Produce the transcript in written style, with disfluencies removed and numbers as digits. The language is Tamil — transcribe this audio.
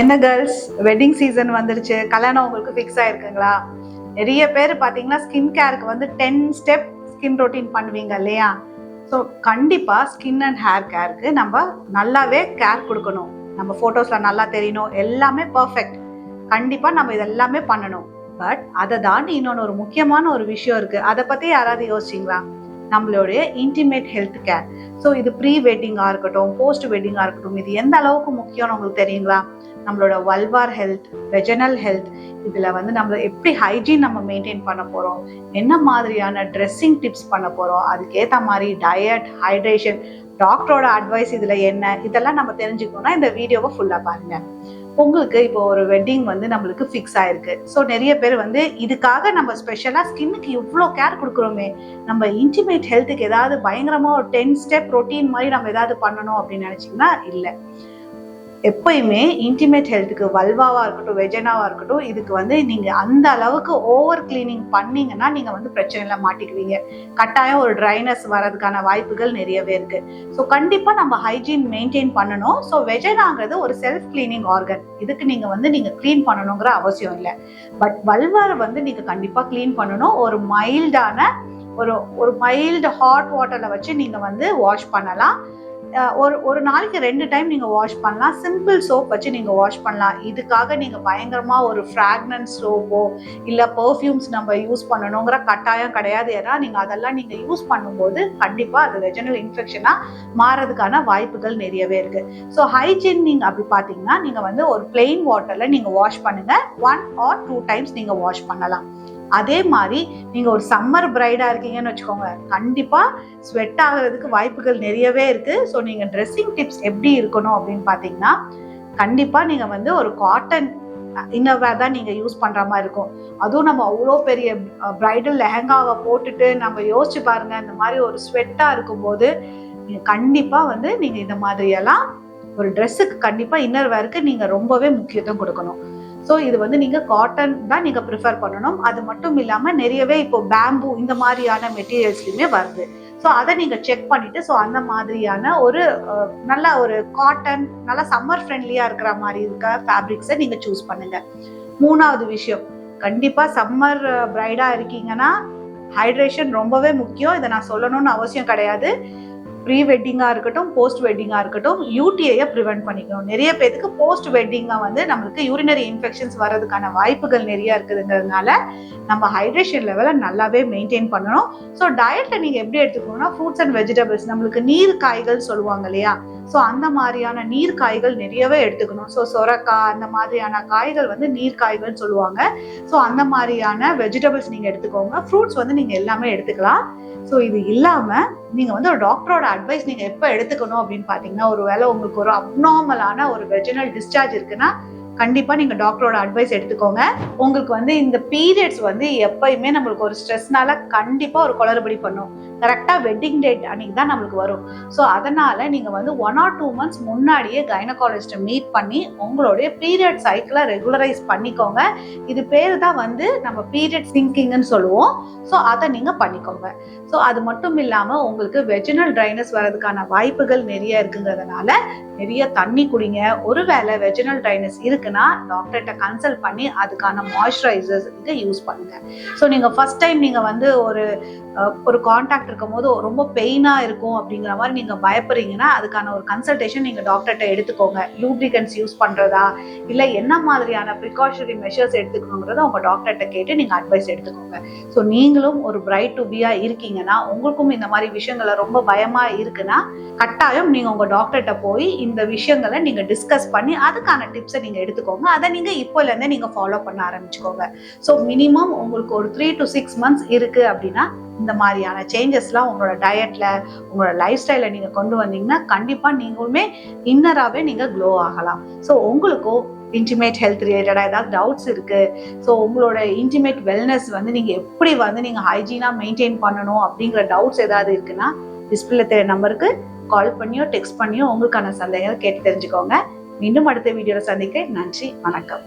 என்ன கேர்ள்ஸ், வெட்டிங் சீசன் வந்துருச்சு. கல்யாணம் உங்களுக்கு ஃபிக்ஸ் ஆயிருக்குங்களா? நிறைய பேர் பார்த்தீங்கன்னா ஸ்கின் கேருக்கு வந்து 10 ஸ்டெப் ஸ்கின் ரொட்டீன் பண்ணுவீங்க இல்லையா? ஸோ கண்டிப்பாக ஸ்கின் அண்ட் ஹேர் கேருக்கு நம்ம நல்லாவே கேர் கொடுக்கணும். நம்ம ஃபோட்டோஸில் நல்லா தெரியணும், எல்லாமே பர்ஃபெக்ட். கண்டிப்பாக நம்ம இதெல்லாமே பண்ணணும். பட் அதை தாண்டி இன்னொன்று ஒரு முக்கியமான ஒரு விஷயம் இருக்குது. அதை பற்றி யாராவது யோசிச்சிங்களா? நம்மளுடைய இன்டிமேட் ஹெல்த் கேர். ஸோ இது ப்ரீ வெட்டிங்காக இருக்கட்டும், போஸ்ட் வெட்டிங்காக இருக்கட்டும், இது எந்த அளவுக்கு முக்கியம்னு உங்களுக்கு தெரியுங்களா? நம்மளோட வல்வார் ஹெல்த், வெஜனல் ஹெல்த், இதில் வந்து நம்ம எப்படி ஹைஜீன் நம்ம மெயின்டைன் பண்ண போகிறோம், என்ன மாதிரியான ட்ரெஸ்ஸிங் டிப்ஸ் பண்ண போகிறோம், அதுக்கேற்ற மாதிரி டயட், ஹைட்ரேஷன், டாக்டரோட அட்வைஸ் இதில் என்ன, இதெல்லாம் நம்ம தெரிஞ்சுக்கணும்னா இந்த வீடியோவை ஃபுல்லாக பாருங்கள். உங்களுக்கு இப்போ ஒரு வெட்டிங் வந்து நம்மளுக்கு ஃபிக்ஸ் ஆயிருக்கு. ஸோ நிறைய பேர் வந்து இதுக்காக நம்ம ஸ்பெஷலாக ஸ்கின்னுக்கு இவ்வளோ கேர் கொடுக்குறோமே, நம்ம இன்டிமேட் ஹெல்த்துக்கு ஏதாவது பயங்கரமாக ஒரு 10 ஸ்டெப் ரொட்டீன் மாதிரி நம்ம ஏதாவது பண்ணணும் அப்படின்னு நினச்சிங்கன்னா இல்லை. எப்பயுமே இன்டிமேட் ஹெல்த்துக்கு வல்வாவாக இருக்கட்டும், வெஜனாவாக இருக்கட்டும், இதுக்கு வந்து நீங்கள் அந்த அளவுக்கு ஓவர் கிளீனிங் பண்ணீங்கன்னா நீங்கள் வந்து பிரச்சனையில் மாட்டிக்குவீங்க. கட்டாயம் ஒரு ட்ரைனஸ் வரதுக்கான வாய்ப்புகள் நிறையவே இருக்குது. ஸோ கண்டிப்பாக நம்ம ஹைஜீன் மெயின்டைன் பண்ணணும். ஸோ வெஜனாங்கிறது ஒரு செல்ஃப் கிளீனிங் ஆர்கன். இதுக்கு நீங்கள் க்ளீன் பண்ணணுங்கிற அவசியம் இல்லை. பட் வல்வாரை வந்து நீங்கள் கண்டிப்பாக க்ளீன் பண்ணணும். ஒரு மைல்டான ஒரு மைல்டு ஹாட் வாட்டரில் வச்சு நீங்கள் வந்து வாஷ் பண்ணலாம். ஒரு நாளைக்கு 2 டைம் நீங்கள் வாஷ் பண்ணலாம். சிம்பிள் சோப் வச்சு நீங்கள் வாஷ் பண்ணலாம். இதுக்காக நீங்கள் பயங்கரமாக ஒரு ஃப்ராக்ரன்ஸ் சோப்போ இல்லை பர்ஃப்யூம்ஸ் நம்ம யூஸ் பண்ணணுங்கிற கட்டாயம் கிடையாது. ஏன்னா அதெல்லாம் நீங்கள் யூஸ் பண்ணும்போது கண்டிப்பாக அது வெஜனல் இன்ஃபெக்ஷனாக மாறதுக்கான வாய்ப்புகள் நிறையவே இருக்குது. ஸோ ஹைஜீன் நீங்கள் அப்படி பார்த்தீங்கன்னா நீங்கள் வந்து ஒரு பிளெயின் வாட்டரில் நீங்கள் வாஷ் பண்ணுங்கள். 1 or 2 டைம்ஸ் நீங்கள் வாஷ் பண்ணலாம். அதே மாதிரி நீங்க ஒரு சம்மர் பிரைடா இருக்கீங்கன்னு வச்சுக்கோங்க, கண்டிப்பா ஸ்வெட் ஆகிறதுக்கு வாய்ப்புகள் நிறையவே இருக்கு. ஸோ நீங்க ட்ரெஸ்ஸிங் டிப்ஸ் எப்படி இருக்கணும் அப்படின்னு பாத்தீங்கன்னா, கண்டிப்பா நீங்க வந்து ஒரு காட்டன் இன்னர்வேர் தான் நீங்க யூஸ் பண்ற மாதிரி இருக்கும். அதுவும் நம்ம அவ்வளோ பெரிய பிரைடல் லெஹங்காவை போட்டுட்டு நம்ம யோசிச்சு பாருங்க, இந்த மாதிரி ஒரு ஸ்வெட்டா இருக்கும்போது கண்டிப்பா வந்து நீங்க இந்த மாதிரி எல்லாம் ஒரு ட்ரெஸ்ஸுக்கு கண்டிப்பா இன்னர்வேருக்கு நீங்க ரொம்பவே முக்கியத்துவம் கொடுக்கணும். ஸோ இது வந்து நீங்கள் காட்டன் தான் நீங்கள் ப்ரிஃபர் பண்ணணும். அது மட்டும் இல்லாமல் நிறையவே இப்போ பேம்பு இந்த மாதிரியான மெட்டீரியல்ஸ்லையுமே வருது. ஸோ அதை நீங்கள் செக் பண்ணிவிட்டு, ஸோ அந்த மாதிரியான ஒரு நல்ல ஒரு காட்டன், நல்லா சம்மர் ஃப்ரெண்ட்லியாக இருக்கிற மாதிரி இருக்க ஃபேப்ரிக்ஸை நீங்கள் சூஸ் பண்ணுங்கள். 3வது விஷயம், கண்டிப்பாக சம்மர் பிரைடாக இருக்கீங்கன்னா ஹைட்ரேஷன் ரொம்பவே முக்கியம். இதை நான் சொல்லணும்னு அவசியம் கிடையாது. ப்ரீ வெட்டிங்காக இருக்கட்டும், போஸ்ட் வெட்டிங்காக இருக்கட்டும், யூடிஐயை ப்ரிவென்ட் பண்ணிக்கணும். நிறைய பேருக்கு போஸ்ட் வெட்டிங்காக வந்து நம்மளுக்கு யூரினரி இன்ஃபெக்ஷன்ஸ் வர்றதுக்கான வாய்ப்புகள் நிறைய இருக்குதுங்கிறதுனால நம்ம ஹைட்ரேஷன் லெவலை நல்லாவே மெயின்டைன் பண்ணணும். ஸோ டயட்டை நீங்கள் எப்படி எடுத்துக்கணும்னா, ஃப்ரூட்ஸ் அண்ட் வெஜிடபிள்ஸ், நம்மளுக்கு நீர் காய்கள் சொல்லுவாங்க இல்லையா? ஸோ அந்த மாதிரியான நீர் காய்கள் நிறையவே எடுத்துக்கணும். ஸோ சொரக்காய், அந்த மாதிரியான காய்கள் வந்து நீர் காய்கள் சொல்லுவாங்க. ஸோ அந்த மாதிரியான வெஜிடபிள்ஸ் நீங்கள் எடுத்துக்கோங்க. ஃப்ரூட்ஸ் வந்து நீங்கள் எல்லாமே எடுத்துக்கலாம். ஸோ இது இல்லாமல் நீங்கள் வந்து ஒரு டாக்டரோட அட்வைஸ் நீங்கள் எப்போ எடுத்துக்கணும் அப்படின்னு பார்த்தீங்கன்னா, ஒரு வேளை உங்களுக்கு ஒரு அப்நார்மலான ஒரு வெஜினல் டிஸ்சார்ஜ் இருக்குன்னா கண்டிப்பாக நீங்கள் டாக்டரோட அட்வைஸ் எடுத்துக்கோங்க. உங்களுக்கு வந்து இந்த பீரியட்ஸ் வந்து எப்பயுமே நம்மளுக்கு ஒரு ஸ்ட்ரெஸ்னால கண்டிப்பாக ஒரு குளறுபடி பண்ணும். கரெக்டாக வெட்டிங் டேட் அன்னைக்கு தான் நம்மளுக்கு வரும். ஸோ அதனால் நீங்கள் வந்து 1 or 2 months முன்னாடியே கைனகாலஜிஸ்ட்டை மீட் பண்ணி உங்களுடைய பீரியட் சைக்கிளை ரெகுலரைஸ் பண்ணிக்கோங்க. இது பேர் தான் வந்து நம்ம பீரியட் சிங்கிங்னு சொல்லுவோம். ஸோ அதை நீங்கள் பண்ணிக்கோங்க. ஸோ அது மட்டும் இல்லாமல் உங்களுக்கு வெஜினல் ட்ரைனஸ் வர்றதுக்கான வாய்ப்புகள் நிறைய இருக்குங்கிறதுனால நிறைய தண்ணி குடிங்க. ஒருவேளை வெஜினல் ட்ரைனஸ் இருக்குன்னா டாக்டர்கிட்ட கன்சல்ட் பண்ணி அதுக்கான மாய்ஸ்சரைசர்ஸ் நீங்கள் யூஸ் பண்ணுங்க. ஸோ நீங்கள் ஃபர்ஸ்ட் டைம் நீங்கள் வந்து ஒரு கான்டாக்ட் இருக்கும் போது ரொம்ப பெயினாக இருக்கும் அப்படிங்கிற மாதிரி நீங்கள் பயப்படுறீங்கன்னா அதுக்கான ஒரு கன்சல்டேஷன் நீங்கள் டாக்டர்கிட்ட எடுத்துக்கோங்க. லூப்ரிகன்ஸ் யூஸ் பண்ணுறதா இல்லை என்ன மாதிரியான ப்ரிகாஷனரி மெஷர்ஸ் எடுத்துக்கணுங்கிறத உங்கள் டாக்டர்கிட்ட கேட்டு நீங்கள் அட்வைஸ் எடுத்துக்கோங்க. ஸோ நீங்களும் ஒரு பிரைட் டு பியா இருக்கீங்கன்னா, உங்களுக்கும் இந்த மாதிரி விஷயங்களை ரொம்ப பயமாக இருக்குன்னா கட்டாயம் நீங்கள் உங்கள் டாக்டர்கிட்ட போய் இந்த விஷயங்களை நீங்கள் டிஸ்கஸ் பண்ணி அதுக்கான டிப்ஸை நீங்கள் எடுத்துக்கோங்க. அதை நீங்கள் இப்போலேருந்தே நீங்கள் ஃபாலோ பண்ண ஆரம்பிச்சுக்கோங்க. ஸோ மினிமம் உங்களுக்கு ஒரு 3 to 6 months இருக்குது அப்படின்னா இந்த மாதிரியான சேஞ்சஸ்லாம் உங்களோட டயட்டில், உங்களோட லைஃப் ஸ்டைலில் நீங்கள் கொண்டு வந்தீங்கன்னா கண்டிப்பாக நீங்களுமே இன்னராகவே நீங்கள் க்ளோ ஆகலாம். ஸோ உங்களுக்கும் இன்டிமேட் ஹெல்த் ரிலேட்டடாக ஏதாவது டவுட்ஸ் இருக்குது, ஸோ உங்களோட இன்டிமேட் வெல்னஸ் வந்து நீங்கள் எப்படி வந்து நீங்கள் ஹைஜீனாக மெயின்டைன் பண்ணணும் அப்படிங்கிற டவுட்ஸ் ஏதாவது இருக்குன்னா டிஸ்பிளேல தெரிய நம்பருக்கு கால் பண்ணியோ டெக்ஸ்ட் பண்ணியோ உங்களுக்கான சந்தேகங்களை கேட்டு தெரிஞ்சுக்கோங்க. மீண்டும் அடுத்த வீடியோவில் சந்திக்கிறேன். நன்றி, வணக்கம்.